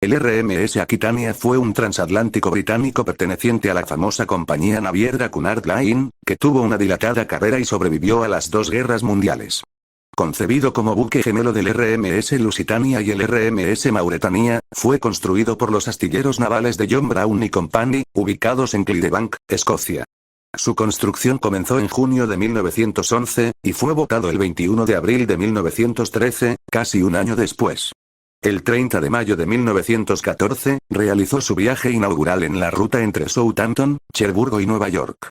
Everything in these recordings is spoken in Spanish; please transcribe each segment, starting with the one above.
El RMS Aquitania fue un transatlántico británico perteneciente a la famosa compañía naviera Cunard Line, que tuvo una dilatada carrera y sobrevivió a las dos guerras mundiales. Concebido como buque gemelo del RMS Lusitania y el RMS Mauretania, fue construido por los astilleros navales de John Brown y Company, ubicados en Clydebank, Escocia. Su construcción comenzó en junio de 1911, y fue botado el 21 de abril de 1913, casi un año después. El 30 de mayo de 1914, realizó su viaje inaugural en la ruta entre Southampton, Cherburgo y Nueva York.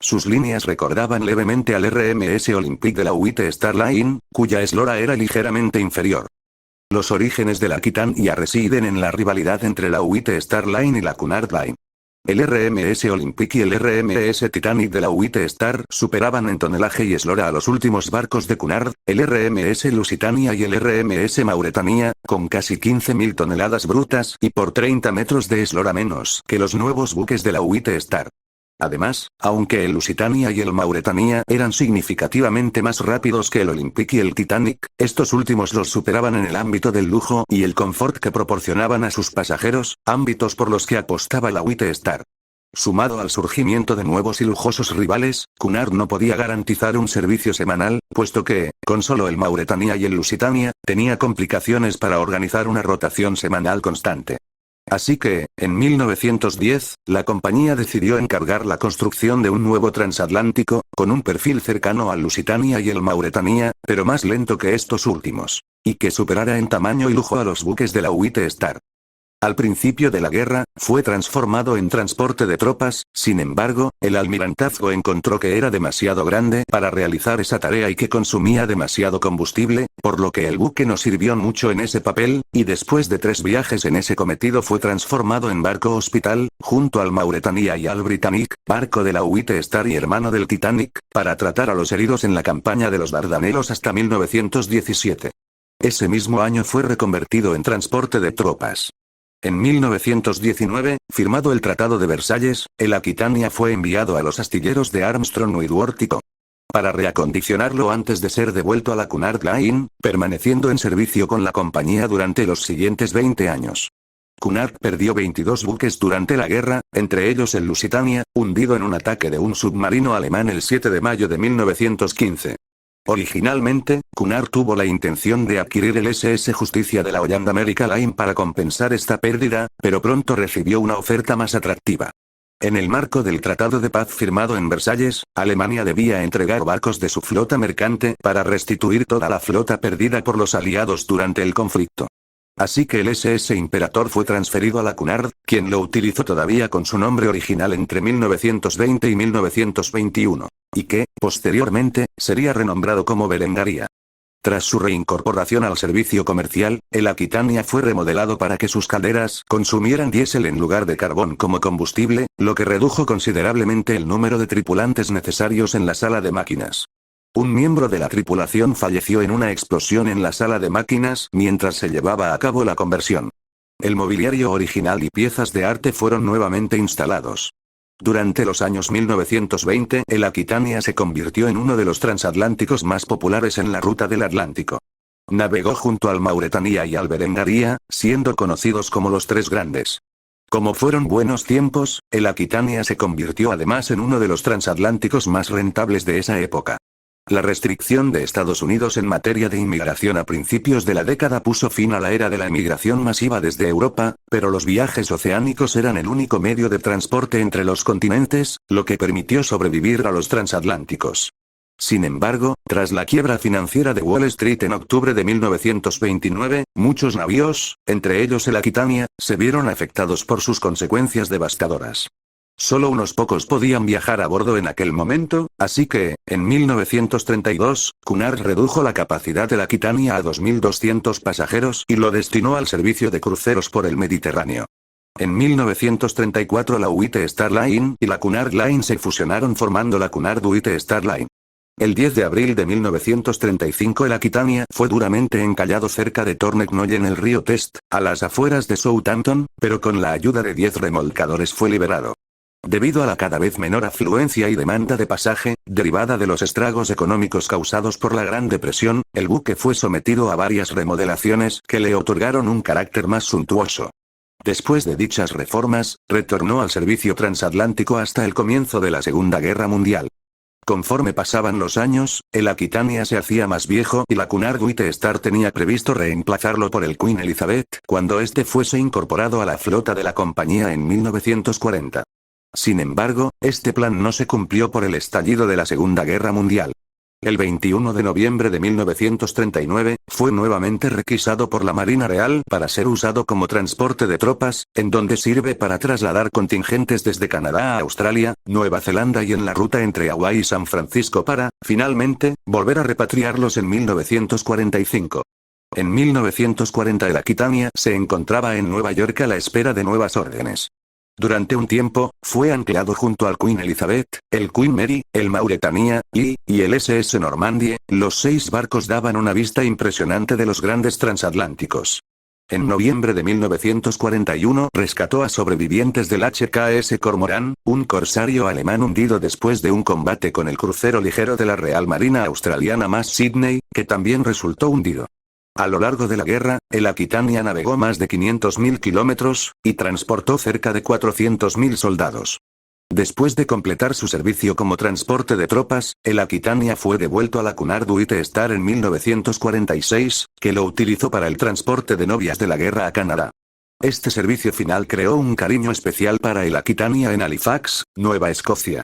Sus líneas recordaban levemente al RMS Olympic de la White Star Line, cuya eslora era ligeramente inferior. Los orígenes de la Aquitania residen en la rivalidad entre la White Star Line y la Cunard Line. El RMS Olympic y el RMS Titanic de la White Star superaban en tonelaje y eslora a los últimos barcos de Cunard, el RMS Lusitania y el RMS Mauretania, con casi 15.000 toneladas brutas y por 30 metros de eslora menos que los nuevos buques de la White Star. Además, aunque el Lusitania y el Mauretania eran significativamente más rápidos que el Olympic y el Titanic, estos últimos los superaban en el ámbito del lujo y el confort que proporcionaban a sus pasajeros, ámbitos por los que apostaba la White Star. Sumado al surgimiento de nuevos y lujosos rivales, Cunard no podía garantizar un servicio semanal, puesto que, con solo el Mauretania y el Lusitania, tenía complicaciones para organizar una rotación semanal constante. Así que, en 1910, la compañía decidió encargar la construcción de un nuevo transatlántico, con un perfil cercano al Lusitania y el Mauretania, pero más lento que estos últimos, y que superara en tamaño y lujo a los buques de la White Star. Al principio de la guerra, fue transformado en transporte de tropas, sin embargo, el almirantazgo encontró que era demasiado grande para realizar esa tarea y que consumía demasiado combustible, por lo que el buque no sirvió mucho en ese papel, y después de 3 viajes en ese cometido fue transformado en barco hospital, junto al Mauretania y al Britannic, barco de la White Star y hermano del Titanic, para tratar a los heridos en la campaña de los Dardanelos hasta 1917. Ese mismo año fue reconvertido en transporte de tropas. En 1919, firmado el Tratado de Versalles, el Aquitania fue enviado a los astilleros de Armstrong Whitworth y Co. para reacondicionarlo antes de ser devuelto a la Cunard Line, permaneciendo en servicio con la compañía durante los siguientes 20 años. Cunard perdió 22 buques durante la guerra, entre ellos el Lusitania, hundido en un ataque de un submarino alemán el 7 de mayo de 1915. Originalmente, Cunard tuvo la intención de adquirir el SS Justicia de la Holland America Line para compensar esta pérdida, pero pronto recibió una oferta más atractiva. En el marco del Tratado de Paz firmado en Versalles, Alemania debía entregar barcos de su flota mercante para restituir toda la flota perdida por los aliados durante el conflicto. Así que el SS Imperator fue transferido a la Cunard, quien lo utilizó todavía con su nombre original entre 1920 y 1921. Y que, posteriormente, sería renombrado como Berengaria. Tras su reincorporación al servicio comercial, el Aquitania fue remodelado para que sus calderas consumieran diésel en lugar de carbón como combustible, lo que redujo considerablemente el número de tripulantes necesarios en la sala de máquinas. Un miembro de la tripulación falleció en una explosión en la sala de máquinas mientras se llevaba a cabo la conversión. El mobiliario original y piezas de arte fueron nuevamente instalados. Durante los años 1920, el Aquitania se convirtió en uno de los transatlánticos más populares en la ruta del Atlántico. Navegó junto al Mauretania y al Berengaria, siendo conocidos como los Tres Grandes. Como fueron buenos tiempos, el Aquitania se convirtió además en uno de los transatlánticos más rentables de esa época. La restricción de Estados Unidos en materia de inmigración a principios de la década puso fin a la era de la emigración masiva desde Europa, pero los viajes oceánicos eran el único medio de transporte entre los continentes, lo que permitió sobrevivir a los transatlánticos. Sin embargo, tras la quiebra financiera de Wall Street en octubre de 1929, muchos navíos, entre ellos el Aquitania, se vieron afectados por sus consecuencias devastadoras. Solo unos pocos podían viajar a bordo en aquel momento, así que, en 1932, Cunard redujo la capacidad de la Aquitania a 2.200 pasajeros y lo destinó al servicio de cruceros por el Mediterráneo. En 1934 la White Star Line y la Cunard Line se fusionaron formando la Cunard White Star Line. El 10 de abril de 1935 el Aquitania fue duramente encallado cerca de Torneknoy en el río Test, a las afueras de Southampton, pero con la ayuda de 10 remolcadores fue liberado. Debido a la cada vez menor afluencia y demanda de pasaje, derivada de los estragos económicos causados por la Gran Depresión, el buque fue sometido a varias remodelaciones que le otorgaron un carácter más suntuoso. Después de dichas reformas, retornó al servicio transatlántico hasta el comienzo de la Segunda Guerra Mundial. Conforme pasaban los años, el Aquitania se hacía más viejo y la Cunard White Star tenía previsto reemplazarlo por el Queen Elizabeth, cuando este fuese incorporado a la flota de la compañía en 1940. Sin embargo, este plan no se cumplió por el estallido de la Segunda Guerra Mundial. El 21 de noviembre de 1939, fue nuevamente requisado por la Marina Real para ser usado como transporte de tropas, en donde sirve para trasladar contingentes desde Canadá a Australia, Nueva Zelanda y en la ruta entre Hawái y San Francisco para, finalmente, volver a repatriarlos en 1945. En 1940 el Aquitania se encontraba en Nueva York a la espera de nuevas órdenes. Durante un tiempo, fue anclado junto al Queen Elizabeth, el Queen Mary, el Mauretania, y el SS Normandie. Los 6 barcos daban una vista impresionante de los grandes transatlánticos. En noviembre de 1941 rescató a sobrevivientes del HKS Cormorán, un corsario alemán hundido después de un combate con el crucero ligero de la Real Marina Australiana Mass Sydney, que también resultó hundido. A lo largo de la guerra, el Aquitania navegó más de 500.000 kilómetros, y transportó cerca de 400.000 soldados. Después de completar su servicio como transporte de tropas, el Aquitania fue devuelto a la Cunard White Star en 1946, que lo utilizó para el transporte de novias de la guerra a Canadá. Este servicio final creó un cariño especial para el Aquitania en Halifax, Nueva Escocia.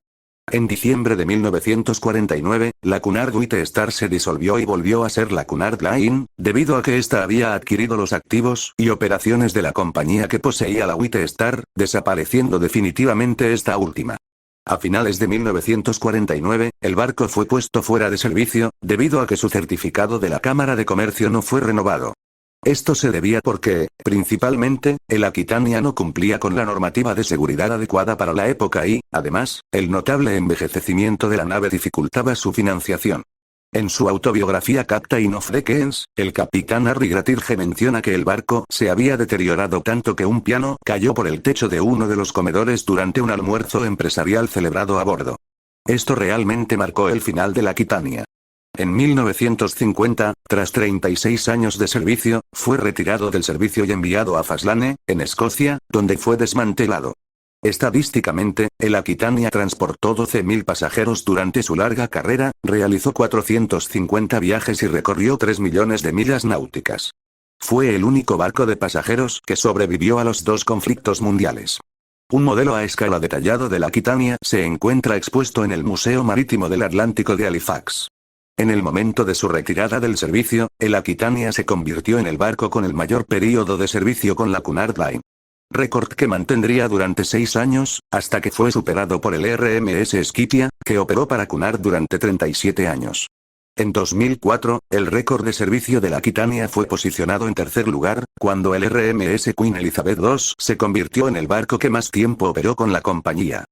En diciembre de 1949, la Cunard White Star se disolvió y volvió a ser la Cunard Line, debido a que ésta había adquirido los activos y operaciones de la compañía que poseía la White Star, desapareciendo definitivamente esta última. A finales de 1949, el barco fue puesto fuera de servicio, debido a que su certificado de la Cámara de Comercio no fue renovado. Esto se debía porque, principalmente, el Aquitania no cumplía con la normativa de seguridad adecuada para la época y, además, el notable envejecimiento de la nave dificultaba su financiación. En su autobiografía Captain of the Keys, el capitán Harry Gratirge menciona que el barco se había deteriorado tanto que un piano cayó por el techo de uno de los comedores durante un almuerzo empresarial celebrado a bordo. Esto realmente marcó el final del Aquitania. En 1950, tras 36 años de servicio, fue retirado del servicio y enviado a Faslane, en Escocia, donde fue desmantelado. Estadísticamente, el Aquitania transportó 12.000 pasajeros durante su larga carrera, realizó 450 viajes y recorrió 3 millones de millas náuticas. Fue el único barco de pasajeros que sobrevivió a los 2 conflictos mundiales. Un modelo a escala detallado del Aquitania se encuentra expuesto en el Museo Marítimo del Atlántico de Halifax. En el momento de su retirada del servicio, el Aquitania se convirtió en el barco con el mayor período de servicio con la Cunard Line. Récord que mantendría durante 6 años, hasta que fue superado por el RMS Skythia, que operó para Cunard durante 37 años. En 2004, el récord de servicio de la Aquitania fue posicionado en tercer lugar, cuando el RMS Queen Elizabeth II se convirtió en el barco que más tiempo operó con la compañía.